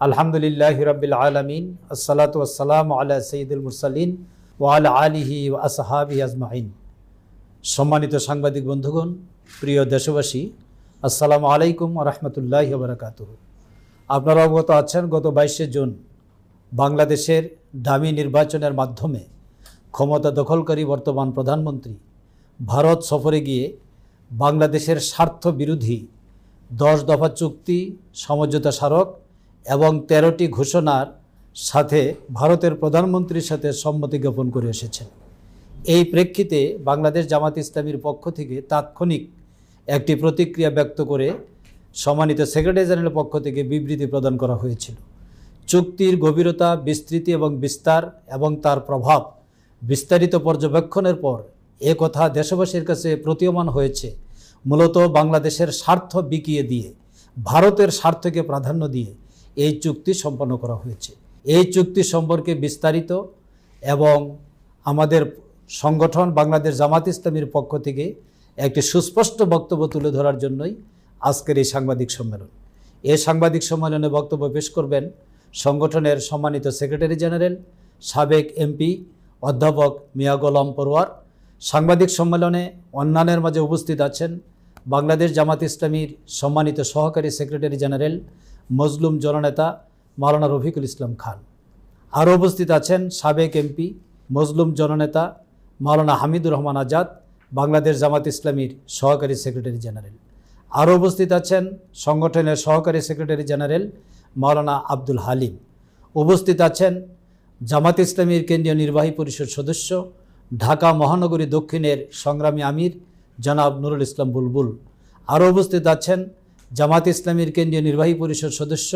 আলহামদুলিল্লাহি রাব্বিল আলামিন আসসালাতু ওয়াসসালামু আলা সাইয়্যিদিল মুরসালিন ওয়া আলা আলিহি ওয়া আসহাবিহি আজমাইন। সম্মানিত সাংবাদিক বন্ধুগণ, প্রিয় দেশবাসী, আসসালামু আলাইকুম ওয়া রাহমাতুল্লাহি ওয়া বারাকাতুহু। আপনারা অবগত আছেন, গত 22শে জুন বাংলাদেশের ডামি নির্বাচনের মাধ্যমে ক্ষমতা দখলকারী বর্তমান প্রধানমন্ত্রী ভারত সফরে গিয়ে বাংলাদেশের স্বার্থ বিরোধী 10 দফা চুক্তি, সমঝোতা স্মারক এবং 13টি ঘোষণার সাথে ভারতের প্রধানমন্ত্রীর সাথে সম্মতি জ্ঞাপন করে এসেছেন। এই প্রেক্ষিতে বাংলাদেশ জামাত ইসলামীর পক্ষ থেকে তাৎক্ষণিক একটি প্রতিক্রিয়া ব্যক্ত করে সম্মানিত সেক্রেটারি জেনারেলের পক্ষ থেকে বিবৃতি প্রদান করা হয়েছিল। চুক্তির গভীরতা, বিস্তৃতি এবং বিস্তার এবং তার প্রভাব বিস্তারিত পর্যবেক্ষণের পর একথা দেশবাসীর কাছে প্রতীয়মান হয়েছে, মূলত বাংলাদেশের স্বার্থ বিকিয়ে দিয়ে, ভারতের স্বার্থকে প্রাধান্য দিয়ে এই চুক্তি সম্পন্ন করা হয়েছে। এই চুক্তি সম্পর্কে বিস্তারিত এবং আমাদের সংগঠন বাংলাদেশ জামাত ইসলামীর পক্ষ থেকে একটি সুস্পষ্ট বক্তব্য তুলে ধরার জন্যই আজকের এই সাংবাদিক সম্মেলন। এই সাংবাদিক সম্মেলনে বক্তব্য পেশ করবেন সংগঠনের সম্মানিত সেক্রেটারি জেনারেল, সাবেক এমপি অধ্যাপক মিয়া গোলাম পরোয়ার। সাংবাদিক সম্মেলনে অন্যান্যের মাঝে উপস্থিত আছেন বাংলাদেশ জামাত ইসলামীর সম্মানিত সহকারী সেক্রেটারি জেনারেল, মজলুম জননেতা মাওলানা রফিকুল ইসলাম খান। আরও উপস্থিত আছেন সাবেক এমপি, মজলুম জননেতা মাওলানা হামিদুর রহমান আজাদ, বাংলাদেশ জামাত ইসলামীর সহকারী সেক্রেটারি জেনারেল। আরও উপস্থিত আছেন সংগঠনের সহকারী সেক্রেটারি জেনারেল মাওলানা আব্দুল হালিম। উপস্থিত আছেন জামাত ইসলামীর কেন্দ্রীয় নির্বাহী পরিষদ সদস্য, ঢাকা মহানগরী দক্ষিণের সংগ্রামী আমির জনাব নুরুল ইসলাম বুলবুল। আরও উপস্থিত আছেন জামাত ইসলামীর কেন্দ্রীয় নির্বাহী পরিষদ সদস্য,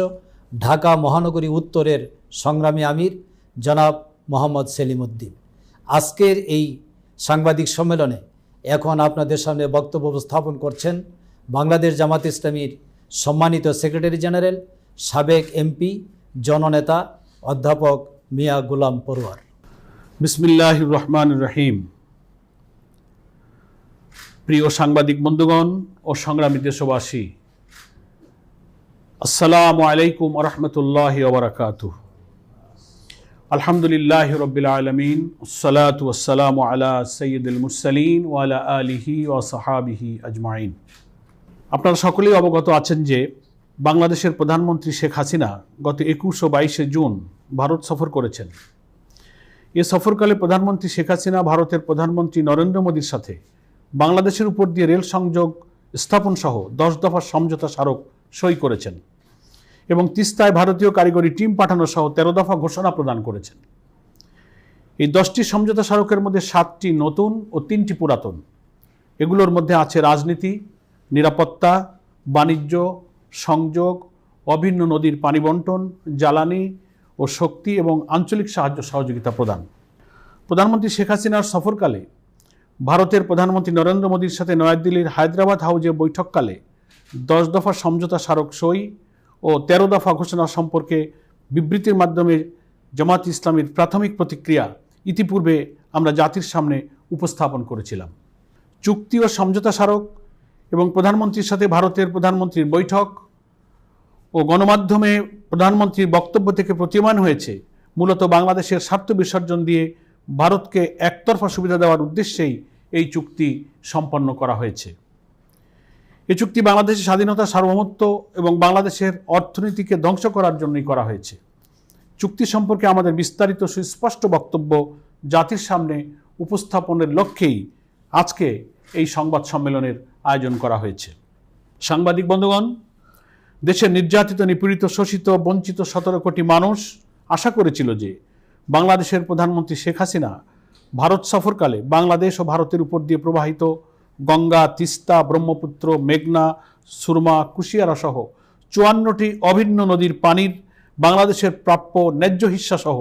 ঢাকা মহানগরী উত্তরের সংগ্রামী আমির জনাব মোহাম্মদ সেলিম উদ্দিন। আজকের এই সাংবাদিক সম্মেলনে এখন আপনাদের সামনে বক্তব্য উপস্থাপন করছেন বাংলাদেশ জামাত ইসলামীর সম্মানিত সেক্রেটারি জেনারেল, সাবেক এমপি, জননেতা অধ্যাপক মিয়া গোলাম পরোয়ার। বিসমিল্লাহির রহমানির রহিম। প্রিয় সাংবাদিক বন্ধুগণ ও সংগ্রামী দেশবাসী, আসসালামু আলাইকুম ওয়া রাহমাতুল্লাহি ওয়া বারাকাতুহু। আলহামদুলিল্লাহি রাব্বিল আলামিন, আসসালাতু ওয়াসসালামু আলা সাইয়্যিদিল মুরসালিন ওয়া আলা আলিহি ওয়া সাহাবিহি আজমাইন। আপনারা সকলেই অবগত আছেন যে বাংলাদেশের প্রধানমন্ত্রী শেখ হাসিনা গত 21 ও 22শে জুন ভারত সফর করেছেন। এ সফরকালে প্রধানমন্ত্রী শেখ হাসিনা ভারতের প্রধানমন্ত্রী নরেন্দ্র মোদীর সাথে বাংলাদেশের উপর দিয়ে রেল সংযোগ স্থাপন সহ 10 দফা সমঝোতা স্মারক সই করেছেন এবং তিস্তায় ভারতীয় কারিগরি টিম পাঠানো সহ 13 দফা ঘোষণা প্রদান করেছেন। এই 10টি সমঝোতা স্মারকের মধ্যে 7টি নতুন ও 3টি পুরাতন। এগুলোর মধ্যে আছে রাজনীতি, নিরাপত্তা, বাণিজ্য, সংযোগ, অভিন্ন নদীর পানি বন্টন, জ্বালানি ও শক্তি এবং আঞ্চলিক সাহায্য সহযোগিতা প্রদান। প্রধানমন্ত্রী শেখ হাসিনার সফরকালে ভারতের প্রধানমন্ত্রী নরেন্দ্র মোদীর সাথে নয়াদিল্লির হায়দ্রাবাদ হাউজে বৈঠককালে 10 দফা সমঝোতা স্মারক সই ও 13 দফা ঘোষণা সম্পর্কে বিবৃতির মাধ্যমে জামাত ইসলামীর প্রাথমিক প্রতিক্রিয়া ইতিপূর্বে আমরা জাতির সামনে উপস্থাপন করেছিলাম। চুক্তি ও সমঝোতা স্মারক এবং প্রধানমন্ত্রীর সাথে ভারতের প্রধানমন্ত্রীর বৈঠক ও গণমাধ্যমে প্রধানমন্ত্রীর বক্তব্য থেকে প্রতীয়মান হয়েছে মূলত বাংলাদেশের স্বার্থ বিসর্জন দিয়ে ভারতকে একতরফা সুবিধা দেওয়ার উদ্দেশ্যেই এই চুক্তি সম্পন্ন করা হয়েছে। এই চুক্তি বাংলাদেশের স্বাধীনতা, সার্বভৌমত্ব এবং বাংলাদেশের অর্থনীতিকে ধ্বংস করার জন্যই করা হয়েছে। চুক্তি সম্পর্কে আমাদের বিস্তারিত সুস্পষ্ট বক্তব্য জাতির সামনে উপস্থাপনের লক্ষ্যেই আজকে এই সংবাদ সম্মেলনের আয়োজন করা হয়েছে। সাংবাদিক বন্ধুগণ, দেশের নির্যাতিত, নিপীড়িত, শোষিত, বঞ্চিত 17 কোটি মানুষ আশা করেছিল যে বাংলাদেশের প্রধানমন্ত্রী শেখ হাসিনা ভারত সফরকালে বাংলাদেশ ও ভারতের উপর দিয়ে প্রবাহিত গঙ্গা, তিস্তা, ব্রহ্মপুত্র, মেঘনা, সুরমা, কুশিয়ারা সহ 54টি অভিন্ন নদীর পানির বাংলাদেশের প্রাপ্য ন্যায্য হিস্সা সহ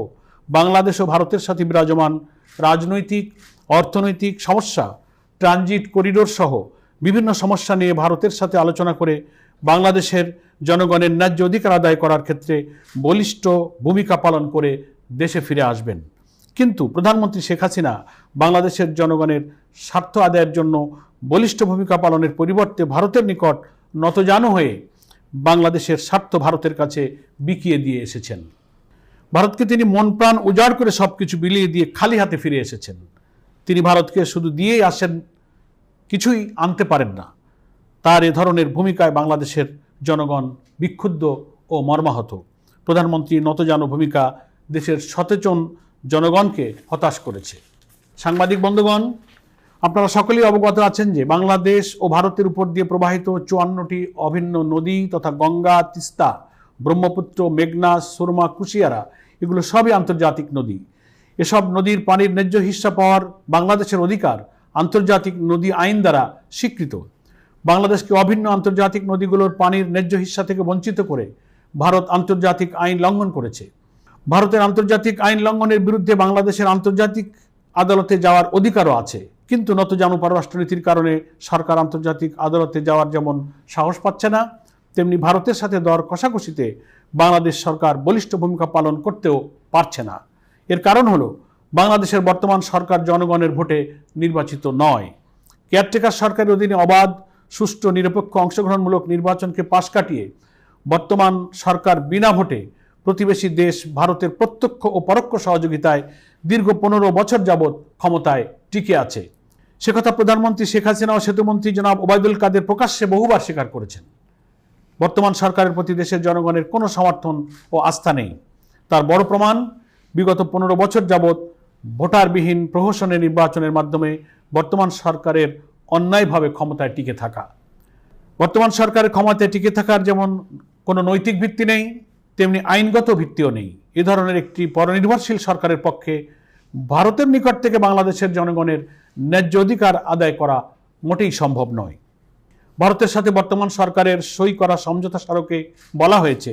বাংলাদেশ ও ভারতের সাথে বিরাজমান রাজনৈতিক, অর্থনৈতিক সমস্যা, ট্রানজিট করিডোর সহ বিভিন্ন সমস্যা নিয়ে ভারতের সাথে আলোচনা করে বাংলাদেশের জনগণের ন্যায্য অধিকার আদায় করার ক্ষেত্রে বলিষ্ঠ ভূমিকা পালন করে দেশে ফিরে আসবেন। কিন্তু প্রধানমন্ত্রী শেখ হাসিনা বাংলাদেশের জনগণের স্বার্থ আদায়ের জন্য বলিষ্ঠ ভূমিকা পালনের পরিবর্তে ভারতের নিকট নতজানু হয়ে বাংলাদেশের স্বার্থ ভারতের কাছে বিকিয়ে দিয়ে এসেছেন। ভারতকে তিনি মন প্রাণ উজাড় করে সবকিছু বিলিয়ে দিয়ে খালি হাতে ফিরে এসেছেন। তিনি ভারতকে শুধু দিয়েই আসেন, কিছুই আনতে পারেন না। তার এ ধরনের ভূমিকায় বাংলাদেশের জনগণ বিক্ষুব্ধ ও মর্মাহত। প্রধানমন্ত্রী নতজানু ভূমিকা দেশের সচেতন জনগণকে হতাশ করেছে। সাংবাদিক বন্ধুগণ, আপনারা সকলেই অবগত আছেন যে বাংলাদেশ ও ভারতের উপর দিয়ে প্রবাহিত 54টি অভিন্ন নদী তথা গঙ্গা, তিস্তা, ব্রহ্মপুত্র, মেঘনা, সুরমা, কুশিয়ারা এগুলো সবই আন্তর্জাতিক নদী। এসব নদীর পানির ন্যায্য হিস্সা পাওয়ার বাংলাদেশের অধিকার আন্তর্জাতিক নদী আইন দ্বারা স্বীকৃত। বাংলাদেশকে অভিন্ন আন্তর্জাতিক নদীগুলোর পানির ন্যায্য হিস্সা থেকে বঞ্চিত করে ভারত আন্তর্জাতিক আইন লঙ্ঘন করেছে। ভারতের আন্তর্জাতিক আইন লঙ্ঘনের বিরুদ্ধে বাংলাদেশের আন্তর্জাতিক আদালতে যাওয়ার অধিকারও আছে, কিন্তু নতজানু পররাষ্ট্রনীতির কারণে সরকার আন্তর্জাতিক আদালতে যাওয়ার যেমন সাহস পাচ্ছে না, তেমনি ভারতের সাথে দর কষাকষিতে বাংলাদেশ সরকার বলিষ্ঠ ভূমিকা পালন করতেও পারছে না। এর কারণ হলো বাংলাদেশের বর্তমান সরকার জনগণের ভোটে নির্বাচিত নয়। কেয়ারটেকার সরকারের অধীনে অবাধ, সুষ্ঠু, নিরপেক্ষ, অংশগ্রহণমূলক নির্বাচনকে পাশ কাটিয়ে বর্তমান সরকার বিনা ভোটে প্রতিবেশী দেশ ভারতের প্রত্যক্ষ ও পরোক্ষ সহযোগিতায় দীর্ঘ 15 বছর যাবৎ ক্ষমতায় টিকে আছে। সে কথা প্রধানমন্ত্রী শেখ হাসিনা ও সেতুমন্ত্রী জনাব ওবায়দুল কাদের প্রকাশ্যে বহুবার স্বীকার করেছেন। বর্তমান সরকারের প্রতি দেশের জনগণের কোনো সমর্থন ও আস্থা নেই। তার বড় প্রমাণ বিগত 15 বছর যাবৎ ভোটারবিহীন প্রহসনের নির্বাচনের মাধ্যমে বর্তমান সরকারের অন্যায়ভাবে ক্ষমতায় টিকে থাকা। বর্তমান সরকারের ক্ষমতায় টিকে থাকার যেমন কোনো নৈতিক ভিত্তি নেই, তেমনি আইনগত ভিত্তিও নেই। এ ধরনের একটি পরনির্ভরশীল সরকারের পক্ষে ভারতের নিকট থেকে বাংলাদেশের জনগণের ন্যায্য অধিকার আদায় করা মোটেই সম্ভব নয়। ভারতের সাথে বর্তমান সরকারের সই করা সমঝোতা স্মারকে বলা হয়েছে,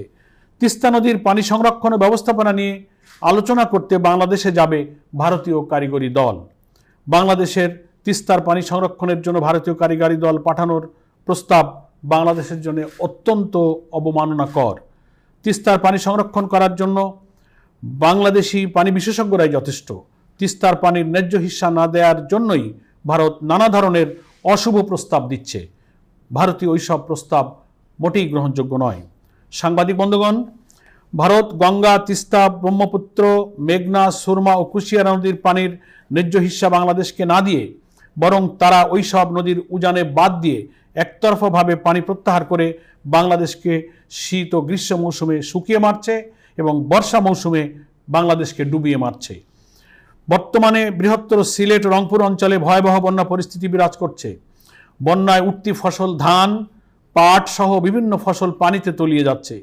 তিস্তা নদীর পানি সংরক্ষণ ও ব্যবস্থাপনা নিয়ে আলোচনা করতে বাংলাদেশে যাবে ভারতীয় কারিগরি দল। বাংলাদেশের তিস্তার পানি সংরক্ষণের জন্য ভারতীয় কারিগরি দল পাঠানোর প্রস্তাব বাংলাদেশের জন্য অত্যন্ত অবমাননাকর। তিস্তার পানি সংরক্ষণ করার জন্য বাংলাদেশি পানি বিশেষজ্ঞরাই যথেষ্ট। তিস্তার পানির ন্যায্য হিস্সা না দেওয়ার জন্যই ভারত নানা ধরনের অশুভ প্রস্তাব দিচ্ছে। ভারতীয় ওইসব প্রস্তাব মোটেই গ্রহণযোগ্য নয়। সাংবাদিক বন্ধুগণ, ভারত গঙ্গা, তিস্তা, ব্রহ্মপুত্র, মেঘনা, সুরমা ও কুশিয়ারা নদীর পানির ন্যায্য হিস্সা বাংলাদেশকে না দিয়ে বরং তারা ওইসব নদীর উজানে বাদ দিয়ে একতরফাভাবে পানি প্রত্যাহার করে বাংলাদেশকে শীত ও গ্রীষ্ম মৌসুমে শুকিয়ে মারছে এবং বর্ষা মৌসুমে বাংলাদেশকে ডুবিয়ে মারছে। বর্তমানে বৃহত্তর সিলেট ও রংপুর অঞ্চলে ভয়াবহ বন্যা পরিস্থিতি বিরাজ করছে। বন্যায় উঠতি ফসল ধান, পাট সহ বিভিন্ন ফসল পানিতে তলিয়ে যাচ্ছে।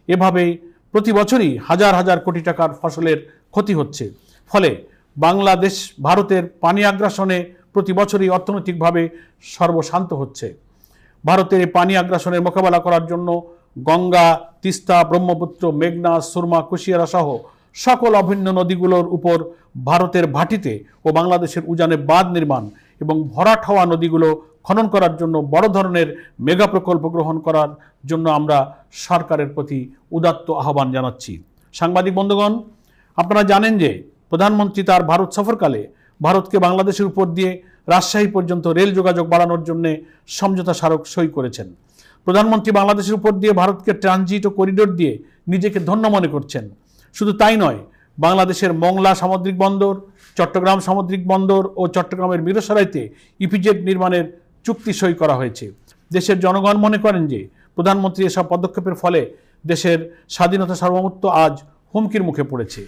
এভাবেই প্রতি বছরই হাজার হাজার কোটি টাকার ফসলের ক্ষতি হচ্ছে। ফলে বাংলাদেশ ভারতের পানি আগ্রাসনে প্রতি বছরই অর্থনৈতিকভাবে সর্বশান্ত হচ্ছে। ভারতের এই পানি আগ্রাসনের মোকাবেলা করার জন্য গঙ্গা, তিস্তা, ব্রহ্মপুত্র, মেঘনা, সুরমা, কুশিয়ারা সহ সকল অভিন্ন নদীগুলোর উপর ভারতের ভাটিতে ও বাংলাদেশের উজানে বাঁধ নির্মাণ এবং ভরাট হওয়া নদীগুলো খনন করার জন্য বড় ধরনের মেগা প্রকল্প গ্রহণ করার জন্য আমরা সরকারের প্রতি উদাত্ত আহ্বান জানাচ্ছি। সাংবাদিক বন্ধুগণ, আপনারা জানেন যে প্রধানমন্ত্রী তার ভারত সফরকালে ভারতকে বাংলাদেশের উপর দিয়ে রাজশাহী পর্যন্ত রেল যোগাযোগ বাড়ানোর জন্য সমঝোতা স্মারক সই করেছেন। প্রধানমন্ত্রী বাংলাদেশের উপর দিয়ে ভারতকে ট্রানজিট ও করিডোর দিয়ে নিজেকে ধন্য মনে করছেন। শুধু তাই নয়, বাংলাদেশের মংলা সামুদ্রিক বন্দর, চট্টগ্রাম সামুদ্রিক বন্দর ও চট্টগ্রামের মিরসরাইতে ইপিজেড নির্মাণের চুক্তি সই করা হয়েছে। দেশের জনগণ মনে করেন যে প্রধানমন্ত্রী এসব পদক্ষেপের ফলে দেশের স্বাধীনতা সার্বভৌমত্ব আজ হুমকির মুখে পড়েছে।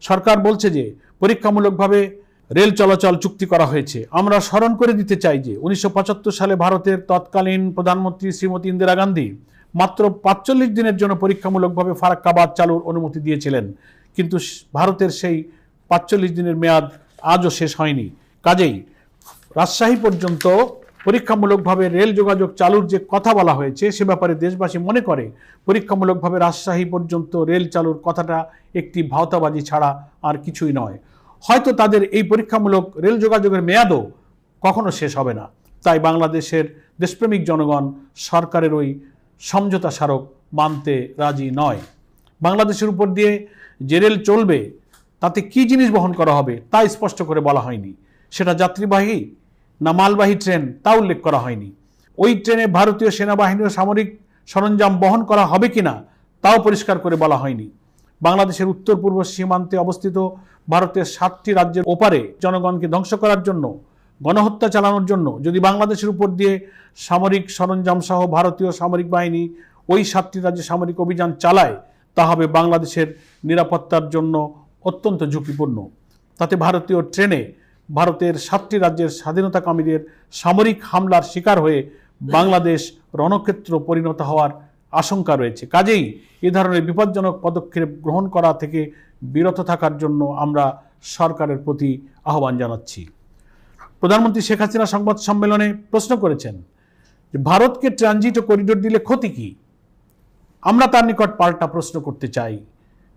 সরকার বলছে যে পরীক্ষামূলকভাবে রেল চলাচল চুক্তি করা হয়েছে। আমরা স্মরণ করে দিতে চাই যে 1975 সালে ভারতের তৎকালীন প্রধানমন্ত্রী শ্রীমতী ইন্দিরা গান্ধী মাত্র 45 দিনের জন্য পরীক্ষামূলকভাবে ফারাক্কাবাদ চালুর অনুমতি দিয়েছিলেন, কিন্তু ভারতের সেই 45 দিনের মেয়াদ আজও শেষ হয়নি। কাজেই রাজশাহী পর্যন্ত পরীক্ষামূলকভাবে রেল যোগাযোগ চালুর যে কথা বলা হয়েছে সে ব্যাপারে দেশবাসী মনে করে পরীক্ষামূলকভাবে রাজশাহী পর্যন্ত রেল চালুর কথাটা একটি ভাওতাবাজি ছাড়া আর কিছুই নয়। হয়তো তাদের এই পরীক্ষামূলক রেল যোগাযোগের মেয়াদও কখনো শেষ হবে না। তাই বাংলাদেশের দেশপ্রেমিক জনগণ সরকারের ওই সমঝোতা স্মারক মানতে রাজি নয়। বাংলাদেশের উপর দিয়ে যে রেল চলবে তাতে কি জিনিস বহন করা হবে তা স্পষ্ট করে বলা হয়নি। সেটা যাত্রীবাহী না মালবাহী ট্রেন তা উল্লেখ করা হয়নি। ওই ট্রেনে ভারতীয় সেনাবাহিনী ও সামরিক সরঞ্জাম বহন করা হবে কিনা তাও পরিষ্কার করে বলা হয়নি। বাংলাদেশের উত্তর পূর্ব সীমান্তে অবস্থিত ভারতের 7টি রাজ্যের ওপারে জনগণকে ধ্বংস করার জন্য, গণহত্যা চালানোর জন্য যদি বাংলাদেশের উপর দিয়ে সামরিক সরঞ্জাম সহ ভারতীয় সামরিক বাহিনী ওই 7টি রাজ্যে সামরিক অভিযান চালায়, তা হবে বাংলাদেশের নিরাপত্তার জন্য অত্যন্ত ঝুঁকিপূর্ণ। তাতে ভারতীয় ট্রেনে ভারতের 7টি রাজ্যের স্বাধীনতাকামীদের সামরিক হামলার শিকার হয়ে বাংলাদেশ রণক্ষেত্র পরিণত হওয়ার আশঙ্কা রয়েছে। কাজেই এ ধরনের বিপজ্জনক পদক্ষেপ গ্রহণ করা থেকে বিরত থাকার জন্য আমরা সরকারের প্রতি আহ্বান জানাচ্ছি। প্রধানমন্ত্রী শেখ হাসিনা সংবাদ সম্মেলনে প্রশ্ন করেছেন যে ভারতকে ট্রানজিট ও করিডোর দিলে ক্ষতি কি। আমরা তার নিকট পাল্টা প্রশ্ন করতে চাই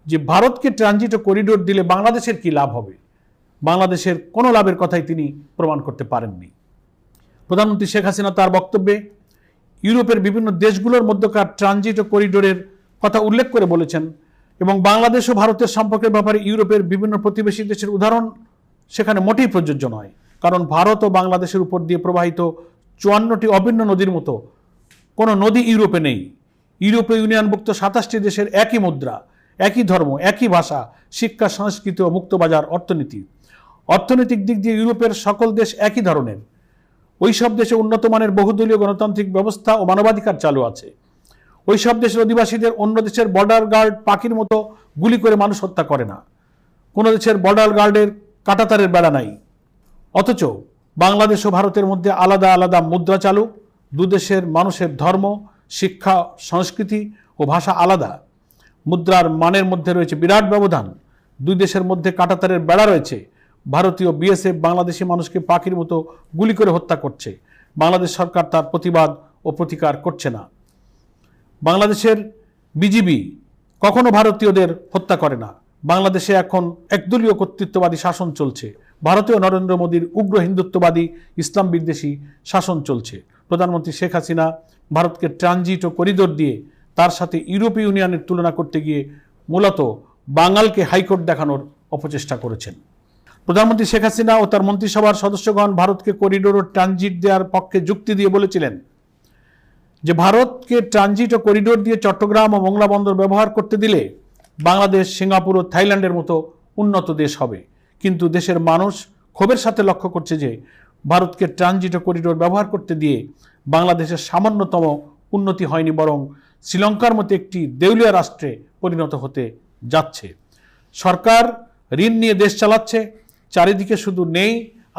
যে ভারতকে ট্রানজিট ও করিডোর দিলে বাংলাদেশের কি লাভ হবে। বাংলাদেশের কোনো লাভের কথাই তিনি প্রমাণ করতে পারেননি। প্রধানমন্ত্রী শেখ হাসিনা তার বক্তব্যে ইউরোপের বিভিন্ন দেশগুলোর মধ্যকার ট্রানজিট ও করিডোরের কথা উল্লেখ করে বলেছেন এবং বাংলাদেশ ও ভারতের সম্পর্কের ব্যাপারে ইউরোপের বিভিন্ন প্রতিবেশী দেশের উদাহরণ সেখানে মোটেই প্রযোজ্য নয়। কারণ ভারত ও বাংলাদেশের উপর দিয়ে প্রবাহিত 54টি অভিন্ন নদীর মতো কোনো নদী ইউরোপে নেই। ইউরোপীয় ইউনিয়নভুক্ত 27টি দেশের একই মুদ্রা, একই ধর্ম, একই ভাষা, শিক্ষা, সংস্কৃতি ও মুক্তবাজার অর্থনীতি। অর্থনৈতিক দিক দিয়ে ইউরোপের সকল দেশ একই ধরনের। ওই সব দেশে উন্নত মানের বহুদলীয় গণতান্ত্রিক ব্যবস্থা ও মানবাধিকার চালু আছে। ওই সব দেশের অধিবাসীদের অন্য দেশের বর্ডার গার্ড পাখির মতো গুলি করে মানুষ হত্যা করে না। কোনো দেশের বর্ডার গার্ডের কাঁটাতারের বেড়া নাই। অথচ বাংলাদেশ ও ভারতের মধ্যে আলাদা আলাদা মুদ্রা চালু, দুদেশের মানুষের ধর্ম, শিক্ষা, সংস্কৃতি ও ভাষা আলাদা। মুদ্রার মানের মধ্যে রয়েছে বিরাট ব্যবধান। দুই দেশের মধ্যে কাঁটাতারের বেড়া রয়েছে। ভারতীয় বিএসএফ বাংলাদেশি মানুষকে পাখির মতো গুলি করে হত্যা করছে। বাংলাদেশ সরকার তার প্রতিবাদ ও প্রতিকার করছে না। বাংলাদেশের বিজিবি কখনো ভারতীয়দের হত্যা করে না। বাংলাদেশে এখন একদলীয় কর্তৃত্ববাদী শাসন চলছে। ভারতীয় নরেন্দ্র মোদীর উগ্র হিন্দুত্ববাদী ইসলাম বিদ্বেষী শাসন চলছে। প্রধানমন্ত্রী শেখ হাসিনা ভারতকে ট্রানজিট ও করিডোর দিয়ে তার সাথে ইউরোপীয় ইউনিয়নের তুলনা করতে গিয়ে মূলত বাঙালকে হাইকোর্ট দেখানোর অপচেষ্টা করেছেন। প্রধানমন্ত্রী শেখ হাসিনা ও তার মন্ত্রিসভার সদস্যগণ ভারতকে করিডোর ও ট্রানজিট দেওয়ার পক্ষে যুক্তি দিয়ে বলেছিলেন যে ভারতকে ট্রানজিট ও করিডোর দিয়ে চট্টগ্রাম ও মোংলা বন্দর ব্যবহার করতে দিলে বাংলাদেশ, সিঙ্গাপুর ও থাইল্যান্ডের মতো উন্নত দেশ হবে। কিন্তু দেশের মানুষ ক্ষোভের সাথে লক্ষ্য করছে যে ভারতকে ট্রানজিট ও করিডোর ব্যবহার করতে দিয়ে বাংলাদেশের সামান্যতম উন্নতি হয়নি, বরং শ্রীলঙ্কার মতো একটি দেউলিয়া রাষ্ট্রে পরিণত হতে যাচ্ছে। সরকার ঋণ নিয়ে দেশ চালাচ্ছে, চারিদিকে শুধু নেই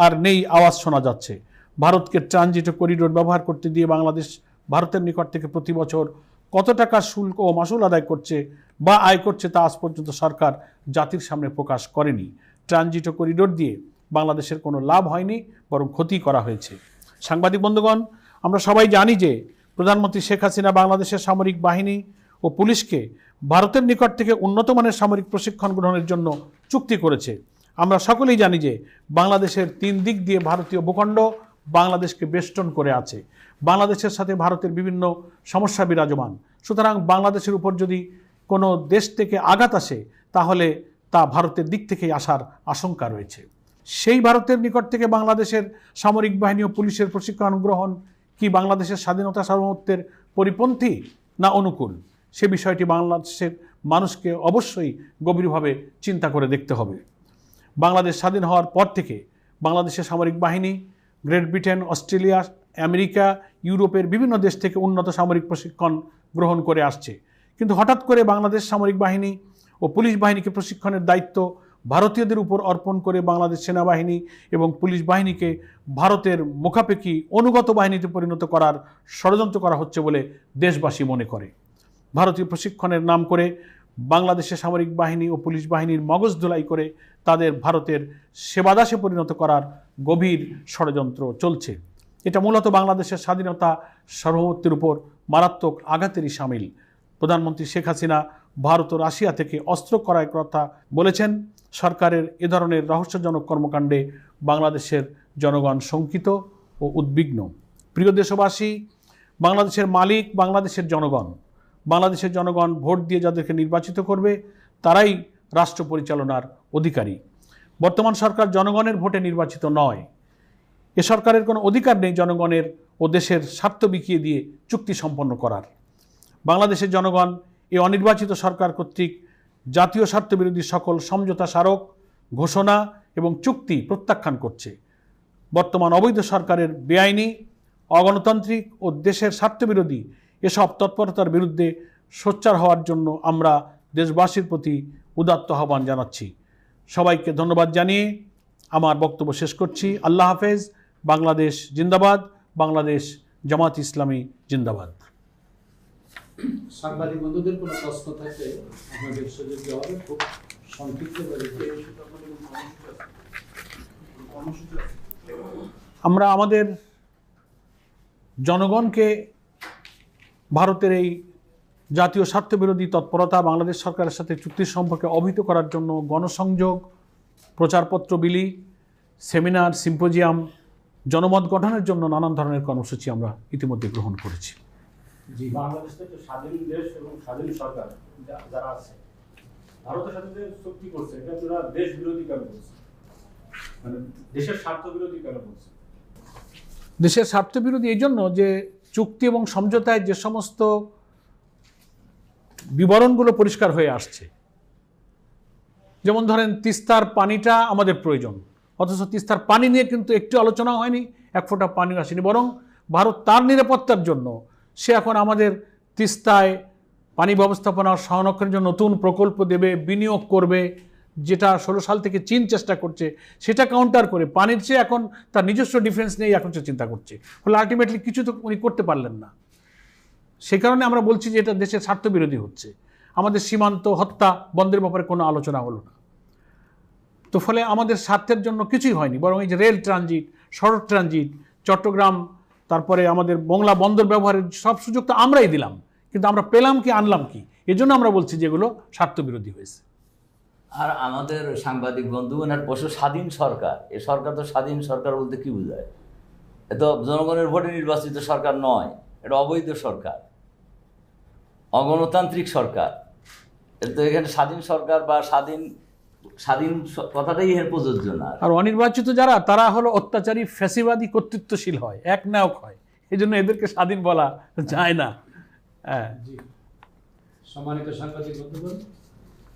আর নেই আওয়াজ শোনা যাচ্ছে। ভারতকে ট্রানজিট ও করিডোর ব্যবহার করতে দিয়ে বাংলাদেশ ভারতের নিকট থেকে প্রতি বছর কত টাকা শুল্ক ও মাসুল আদায় করছে বা আয় করছে তা আজ পর্যন্ত সরকার জাতির সামনে প্রকাশ করেনি। ট্রানজিট ও করিডোর দিয়ে বাংলাদেশের কোনো লাভ হয়নি, বরং ক্ষতি করা হয়েছে। সাংবাদিক বন্ধুগণ, আমরা সবাই জানি যে প্রধানমন্ত্রী শেখ হাসিনা বাংলাদেশের সামরিক বাহিনী ও পুলিশকে ভারতের নিকট থেকে উন্নত মানের সামরিক প্রশিক্ষণ গ্রহণের জন্য চুক্তি করেছে। আমরা সকলেই জানি যে বাংলাদেশের 3 দিক দিয়ে ভারতীয় ভূখণ্ড বাংলাদেশকে বেষ্টন করে আছে। বাংলাদেশের সাথে ভারতের বিভিন্ন সমস্যা বিরাজমান। সুতরাং বাংলাদেশের উপর যদি কোনো দেশ থেকে আঘাত আসে তাহলে তা ভারতের দিক থেকেই আসার আশঙ্কা রয়েছে। সেই ভারতের নিকট থেকে বাংলাদেশের সামরিক বাহিনী ও পুলিশের প্রশিক্ষণ গ্রহণ কি বাংলাদেশের স্বাধীনতা সার্বভৌমত্বের পরিপন্থী না অনুকূল, সে বিষয়টি বাংলাদেশের মানুষকে অবশ্যই গভীরভাবে চিন্তা করে দেখতে হবে। বাংলাদেশ স্বাধীন হওয়ার পর থেকে বাংলাদেশের সামরিক বাহিনী গ্রেট ব্রিটেন, অস্ট্রেলিয়া, আমেরিকা, ইউরোপের বিভিন্ন দেশ থেকে উন্নত সামরিক প্রশিক্ষণ গ্রহণ করে আসছে। কিন্তু হঠাৎ করে বাংলাদেশ সামরিক বাহিনী ও পুলিশ বাহিনীকে প্রশিক্ষণের দায়িত্ব ভারতীয়দের উপর অর্পণ করে বাংলাদেশ সেনাবাহিনী এবং পুলিশ বাহিনীকে ভারতের মুখাপেক্ষী অনুগত বাহিনীতে পরিণত করার ষড়যন্ত্র করা হচ্ছে বলে দেশবাসী মনে করে। ভারতীয় প্রশিক্ষণের নাম করে বাংলাদেশের সামরিক বাহিনী ও পুলিশ বাহিনীর মগজ ধোলাই করে তাদের ভারতের সেবাদাসে পরিণত করার গভীর ষড়যন্ত্র চলছে। এটা মূলত বাংলাদেশের স্বাধীনতা সার্বভৌমত্বের উপর মারাত্মক আঘাতেরই শামিল। প্রধানমন্ত্রী শেখ হাসিনা ভারত ও রাশিয়া থেকে অস্ত্র ক্রয়ের কথা বলেছেন। সরকারের এ ধরনের রহস্যজনক কর্মকাণ্ডে বাংলাদেশের জনগণ শঙ্কিত ও উদ্বিগ্ন। প্রিয় দেশবাসী, বাংলাদেশের মালিক বাংলাদেশের জনগণ। বাংলাদেশের জনগণ ভোট দিয়ে যাদেরকে নির্বাচিত করবে তারাই রাষ্ট্র পরিচালনার অধিকারী। বর্তমান সরকার জনগণের ভোটে নির্বাচিত নয়। এ সরকারের কোনো অধিকার নেই জনগণের ও দেশের স্বার্থ বিকিয়ে দিয়ে চুক্তি সম্পন্ন করার। বাংলাদেশের জনগণ এই অনির্বাচিত সরকার কর্তৃক জাতীয় স্বার্থবিরোধী সকল সমঝোতা স্মারক, ঘোষণা এবং চুক্তি প্রত্যাখ্যান করছে। বর্তমান অবৈধ সরকারের বেআইনি, অগণতান্ত্রিক ও দেশের স্বার্থবিরোধী এসব তৎপরতার বিরুদ্ধে সোচ্চার হওয়ার জন্য আমরা দেশবাসীর প্রতি উদাত্ত আহ্বান জানাচ্ছি। সবাইকে ধন্যবাদ জানিয়ে আমার বক্তব্য শেষ করছি। আল্লাহ হাফেজ। বাংলাদেশ জিন্দাবাদ। বাংলাদেশ জামাত ইসলামী জিন্দাবাদ। সাংবাদিক বন্ধুদের কোনো প্রশ্ন থাকলে আপনাদের সুযোগ দেওয়া হবে, খুব সংক্ষিপ্ত করে। আমরা আমাদের জনগণকে ভারতের এই জাতীয় স্বার্থবিরোধী তৎপরতা, বাংলাদেশ সরকারের সাথে চুক্তির সম্পর্কে অবহিত করার জন্য গণসংযোগ, প্রচারপত্র বিলি, সেমিনার, সিম্পোজিয়াম, জনমত গঠনের জন্য নানান ধরনের কর্মসূচি আমরা ইতিমধ্যে গ্রহণ করেছি। জি, বাংলাদেশ তো স্বাধীন দেশ এবং স্বাধীন সরকার যারা আছে, ভারতের সাথে যে চুক্তি করছে এটা তারা দেশ বিরোধী কেন করছে, মানে দেশের স্বার্থ বিরোধী কেন করছে? দেশের স্বার্থবিরোধী এই জন্য যে চুক্তি এবং সমঝোতায় যে সমস্ত বিবরণগুলো পরিষ্কার হয়ে আসছে, যেমন ধরেন তিস্তার পানিটা আমাদের প্রয়োজন, অথচ তিস্তার পানি নিয়ে কিন্তু একটু আলোচনা হয়নি, এক ফোঁটা পানিও আসেনি। বরং ভারত তার নিরাপত্তার জন্য সে এখন আমাদের তিস্তায় পানি ব্যবস্থাপনা সংরক্ষণের জন্য নতুন প্রকল্প দেবে, বিনিয়োগ করবে, যেটা 16 সাল থেকে চীন চেষ্টা করছে সেটা কাউন্টার করে পানির চেয়ে এখন তার নিজস্ব ডিফেন্স নিয়েই এখন সে চিন্তা করছে। ফলে আলটিমেটলি কিছু তো উনি করতে পারলেন না। সে কারণে আমরা বলছি যে এটা দেশের স্বার্থবিরোধী হচ্ছে। আমাদের সীমান্ত হত্যা বন্ধের ব্যাপারে কোনো আলোচনা হলো না। তো ফলে আমাদের স্বার্থের জন্য কিছুই হয়নি, বরং এই যে রেল ট্রানজিট, সড়ক ট্রানজিট, চট্টগ্রাম, তারপরে আমাদের মোংলা বন্দর ব্যবহারের সব সুযোগ তো আমরাই দিলাম, কিন্তু আমরা পেলাম কি, আনলাম কি? এজন্য আমরা বলছি যেগুলো স্বার্থবিরোধী হয়েছে। আর আমাদের সাংবাদিক বন্ধুগণের বসে স্বাধীন সরকার, এ সরকার তো স্বাধীন সরকার বলতে কি বোঝায়? এ তো জনগণের ভোটে নির্বাচিত সরকার নয়, এটা অবৈধ সরকার, অগণতান্ত্রিক সরকার। এটা তো এখানে স্বাধীন সরকার বা স্বাধীন কথাটাই এর প্রযোজ্য না। আর অনির্বাচিত যারা, তারা হলো অত্যাচারী, ফ্যাসিবাদী, কর্তৃত্বশীল হয়, একনায়ক হয়। এই জন্য এদেরকে স্বাধীন বলা যায় না। হ্যাঁ, জি, সম্মানিত সাংবাদিক বন্ধুগণ,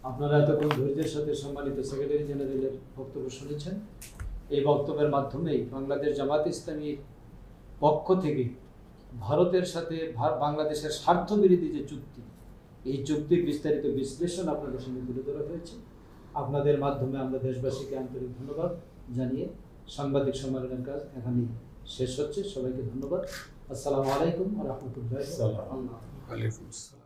আপনারা এতক্ষণ ধৈর্যের সাথে সম্মানিত সেক্রেটারি জেনারেলের বক্তব্য শুনেছেন। এই বক্তব্যের মাধ্যমেই বাংলাদেশ জামাত ইসলামীর পক্ষ থেকে ভারতের সাথে বাংলাদেশের স্বার্থবিরোধী যে চুক্তি, এই চুক্তির বিস্তারিত বিশ্লেষণ আপনাদের সঙ্গে তুলে ধরা হয়েছে। আপনাদের মাধ্যমে আমরা দেশবাসীকে আন্তরিক ধন্যবাদ জানিয়ে সাংবাদিক সম্মেলনের কাজ এখানেই শেষ হচ্ছে। সবাইকে ধন্যবাদ। আসসালামু আলাইকুম ওয়া রাহমাতুল্লাহি ওয়া বারাকাতুহু।